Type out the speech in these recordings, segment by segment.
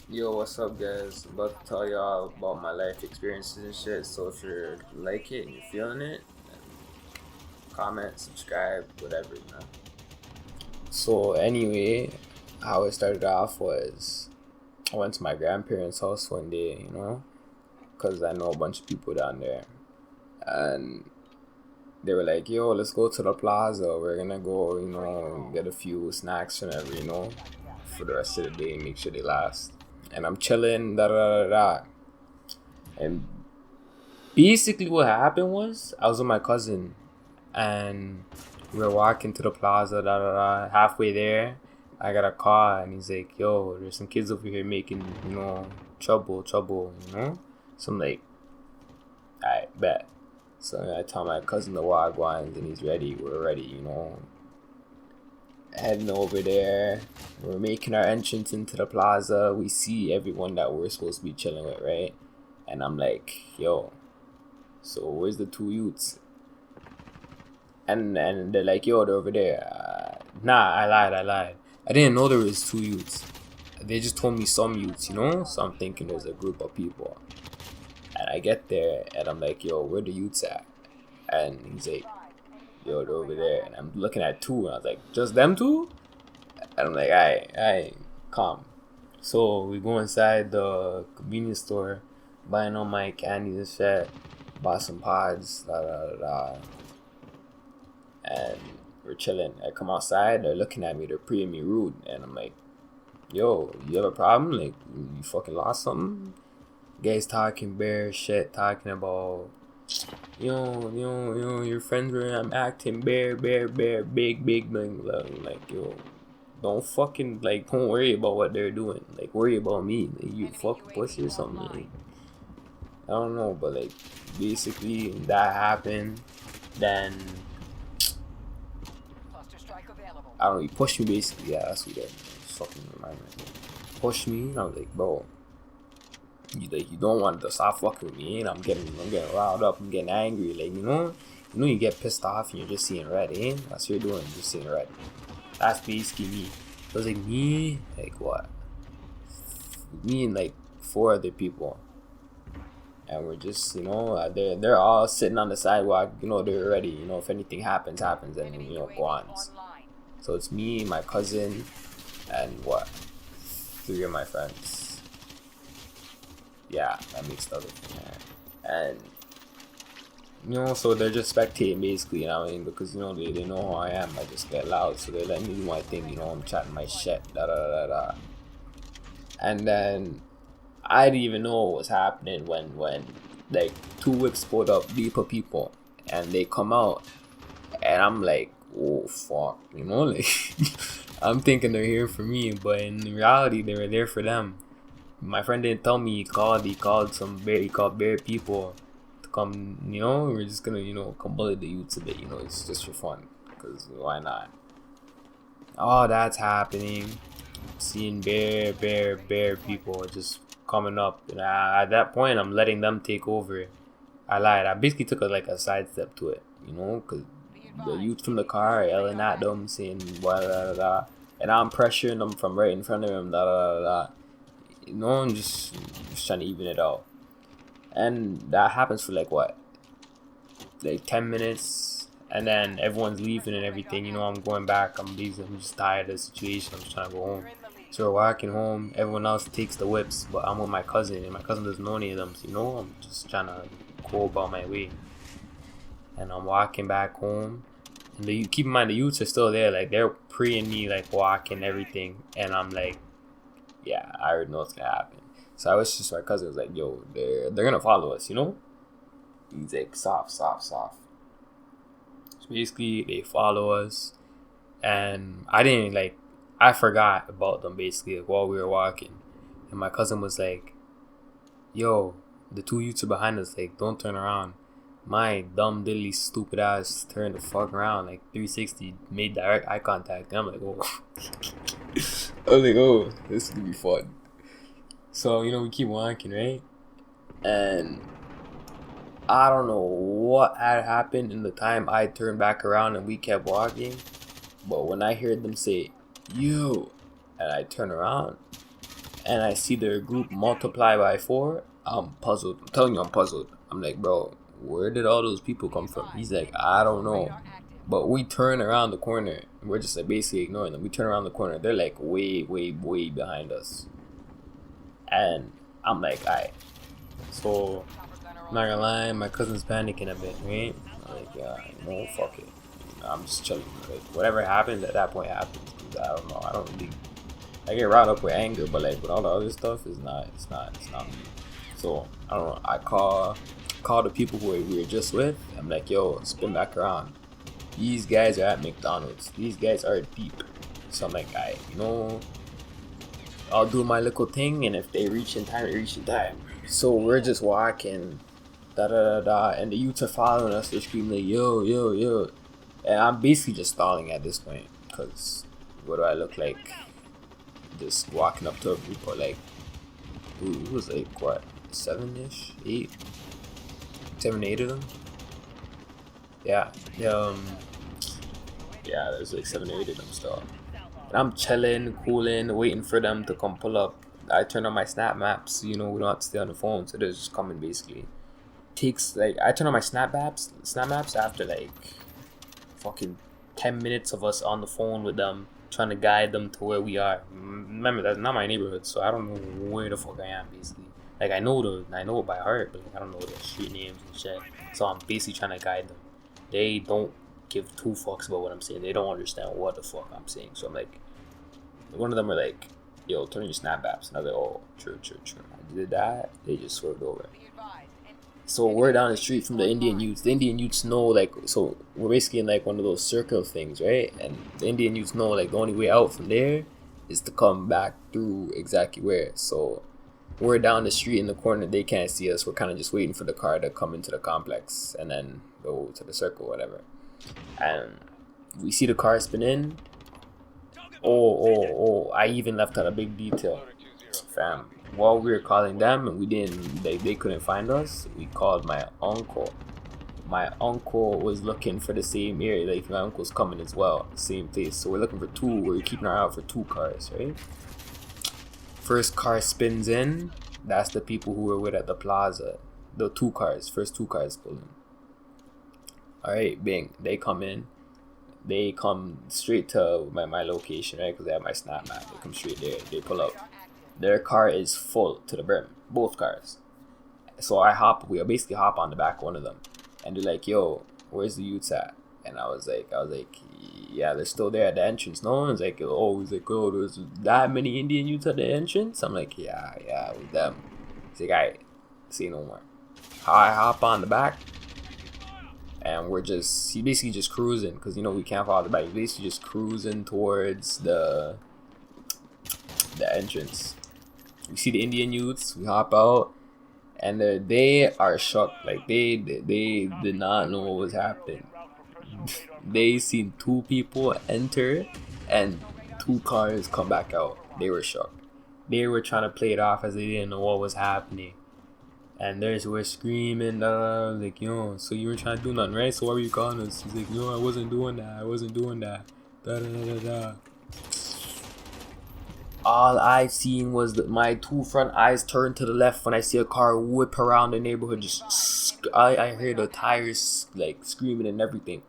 Yo, what's up, guys? About to tell y'all about my life experiences and shit. So if you like it and you're feeling it, then comment, subscribe, whatever. So anyway, how it started off was I went to my grandparents' house one day, because I know a bunch of people down there, and they were like, "Yo, let's go to the plaza. We're gonna go, get a few snacks whenever, for the rest of the day, make sure they last." And I'm chilling, da da da da. And basically, what happened was I was with my cousin, and we were walking to the plaza. Da da da. Halfway there, I got a call, and he's like, "Yo, there's some kids over here making, trouble, trouble." So I'm like, "I bet." So I tell my cousin the wagwans, and he's ready. We're ready. Heading over there. We're making our entrance into the plaza. We see everyone that we're supposed to be chilling with, right? And I'm like, "Yo, so where's the two youths?" And they're like, "Yo, they're over there." Nah, I lied. I didn't know there was two youths. They just told me some youths. So I'm thinking there's a group of people. And I get there and I'm like, "Yo, where the youths at?" And he's like, "Yo, they're over there." And I'm looking at two and I was like, "Just them two?" And I'm like, "Alright, calm." So we go inside the convenience store, buying all my candies and shit, bought some pods, da da da da. And we're chilling. I come outside, they're looking at me, they're preying me rude, and I'm like, "Yo, you have a problem? Like, you fucking lost something?" Guys talking bare shit, talking about, your friends were I'm acting bare, big, like, yo, don't worry about what they're doing. Like, worry about me. Like, you fucking pussy or something. Like, I don't know, but like, basically that happened. Then I don't know, he pushed me basically. Yeah, that's what he did. Fucking remind me. Pushed me, and I was like, "Bro, you don't want to stop fucking with me." And I'm getting riled up. I'm getting angry. Like, you get pissed off and you're just seeing red, eh? That's what you're doing. You're just seeing red. That's basically me. So it was like me, like what? Me and like four other people, and we're just, they're all sitting on the sidewalk. They're ready. If anything happens, and go on. So it's me, my cousin, and what? Three of my friends. Yeah, that makes the other thing. And so they're just spectating basically, because they know who I am. I just get loud, so they let me do my thing. I'm chatting my shit, da da da da. And then I didn't even know what was happening when like two whips pulled up deeper people, and they come out, and I'm like, "Oh fuck," like I'm thinking they're here for me, but in reality they were there for them. My friend didn't tell me he called bare people to come. We're just gonna come bully the youths a bit. It's just for fun, because why not? All that's happening, seeing bare people just coming up, and at that point I'm letting them take over. I lied. I basically took a sidestep to it, because the youth from the car are yelling at them, saying blah da da da, and I'm pressuring them from right in front of them, da da da da. I'm just trying to even it out, and that happens for like what, like 10 minutes, and then everyone's leaving and everything. I'm going back. I'm busy. I'm just tired of the situation. I'm just trying to go home. So we're walking home. Everyone else takes the whips, but I'm with my cousin, and my cousin doesn't know any of them. So I'm just trying to go about my way, and I'm walking back home. And keep in mind the youths are still there. Like, they're preying me, like walking everything, and I'm like, yeah, I already know what's gonna happen. So I was just my cousin was like, "Yo, they're gonna follow us." He's like, "Soft, soft, soft." So basically, they follow us, and I forgot about them basically, like, while we were walking, and my cousin was like, "Yo, the two youths are behind us. Like, don't turn around." My dumb diddly stupid ass turned the fuck around, like 360, made direct eye contact, and I'm like, "Oh." I was like, "Oh, this is gonna be fun." So we keep walking, right? And I don't know what had happened in the time I turned back around and we kept walking. But when I heard them say, "You," and I turn around, and I see their group multiply by 4, I'm puzzled. I'm telling you, I'm puzzled. I'm like, bro, where did all those people come from? He's like, I don't know. But we turn around the corner. We're just like basically ignoring them. We turn around the corner. They're like way behind us. And I'm like, alright. So, I'm not gonna lie, my cousin's panicking a bit, right? I'm like, yeah, no, fuck it. I'm just chilling. Like, whatever happens at that point happens. I don't know. I don't really. I get riled up with anger, but like with all the other stuff, it's not me. So I don't know. I call the people who we were just with. I'm like, yo, spin back around. These guys are at McDonald's. These guys are at Peep. So I'm like, I'll do my little thing, and if they reach in time, they reach in time. So we're just walking, and the youths are following us. They're screaming like, yo, and I'm basically just stalling at this point, cause what do I look like? Just walking up to a group of like, it was like what, 7-ish, 8, 7, 8 of them. Yeah, there's like 7 or 8 of them still. And I'm chilling, cooling, waiting for them to come pull up. I turn on my snap maps, we don't have to stay on the phone, so they're just coming basically. Takes like, I turn on my snap maps after like fucking 10 minutes of us on the phone with them, trying to guide them to where we are. Remember, that's not my neighborhood, so I don't know where the fuck I am basically. Like I know it by heart, but like, I don't know the street names and shit. So I'm basically trying to guide them. They don't give 2 fucks about what I'm saying. They don't understand what the fuck I'm saying. So I'm like, one of them are like, yo, turn on your snap apps. And I was like, oh, true. I did that. They just swerved over. So we're down the street from the Indian youths. The Indian youths know, like, so we're basically in like one of those circle things, right? And the Indian youths know like the only way out from there is to come back through exactly where. So we're down the street in the corner. They can't see us. We're kind of just waiting for the car to come into the complex and then go to the circle, whatever. And we see the car spin in. Oh, I even left out a big detail, fam. While we were calling them and they couldn't find us, we called my uncle. My uncle was looking for the same area. Like my uncle's coming as well, same place. So we're looking for 2. We're keeping our eye out for 2 cars, right? First car spins in. That's the people who were with at the plaza. The 2 cars. First 2 cars pull in. Alright, bing. They come in. They come straight to my location, right? Because they have my snap map. They come straight there. They pull up. Their car is full to the brim. Both cars. So we basically hop on the back of one of them. And they're like, yo, where's the youths at? And I was like, yeah, they're still there at the entrance. No one's like, oh, there's that many Indian youths at the entrance? I'm like, yeah, with them. He's like, alright, say no more. I hop on the back. And he basically just cruising, because we can't follow the back. He's basically just cruising towards the entrance. We see the Indian youths. We hop out, and they are shocked. Like they did not know what was happening. They seen 2 people enter and 2 cars come back out. They were shocked. They were trying to play it off as they didn't know what was happening. And we're screaming, like, yo, so you were trying to do nothing, right? So why were you calling us? He's like, no, I wasn't doing that. Da. All I seen was that my 2 front eyes turned to the left when I see a car whip around the neighborhood. I heard the tires like screaming and everything.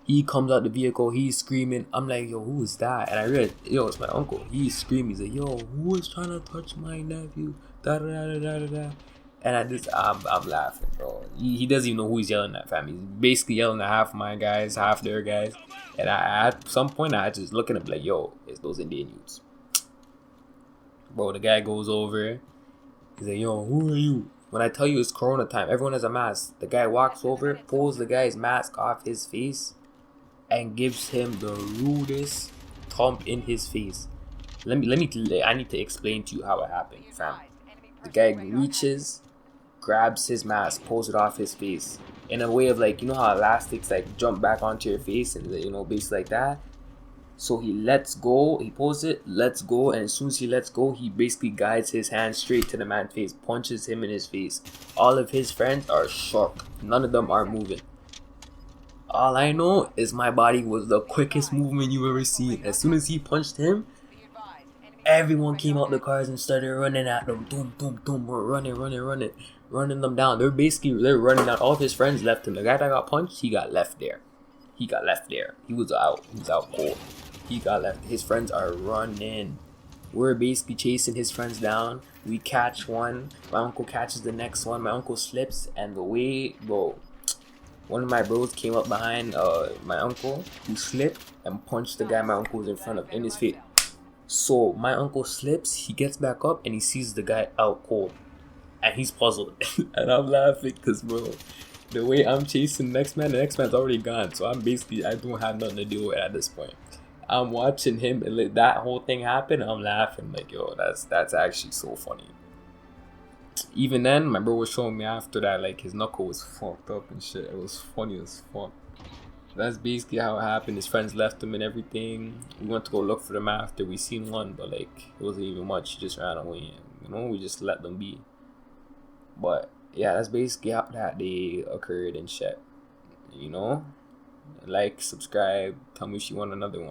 He comes out the vehicle, he's screaming. I'm like, yo, who is that? And I realized, yo, it's my uncle. He's screaming. He's like, yo, who is trying to touch my nephew? Da. And I'm laughing, bro. He doesn't even know who he's yelling at, fam. He's basically yelling at half my guys, half their guys. And at some point, I just looking at him like, yo, it's those Indian youths. Bro, the guy goes over. He's like, yo, who are you? When I tell you it's Corona time, everyone has a mask. The guy walks over, pulls the guy's mask off his face, and gives him the rudest thump in his face. I need to explain to you how it happened, fam. The guy reaches, grabs his mask, pulls it off his face in a way of like, you know how elastics like jump back onto your face and basically like that. So he lets go, he pulls it, lets go, and as soon as he lets go, he basically guides his hand straight to the man's face, punches him in his face. All of his friends are shocked. None of them are moving. All I know is my body was the quickest movement you've ever seen. As soon as he punched him, Everyone came out the cars and started running at them. Boom, boom, boom. We're running them down. They're running down. All of his friends left him. The guy that got punched, he got left there. He was out. He was out cold. He got left. His friends are running. We're basically chasing his friends down. We catch one. My uncle catches the next one. My uncle slips, and the way, bro, one of my bros came up behind my uncle, who slipped and punched the guy my uncle was in front of in his face. So my uncle slips, he gets back up, and he sees the guy out cold, and he's puzzled. And I'm laughing because, bro, the way I'm chasing the next man's already gone. So I don't have nothing to do with it at this point. I'm watching him and let that whole thing happen. I'm laughing like, yo, that's actually so funny. Even then, my bro was showing me after that, like, his knuckle was fucked up and shit. It was funny as fuck. That's basically how it happened. His friends left him and everything. We went to go look for them after. We seen one, but like, it wasn't even much. He just ran away. You know, we just let them be. But yeah, that's basically how that day occurred and shit. You know, like, subscribe, tell me if you want another one.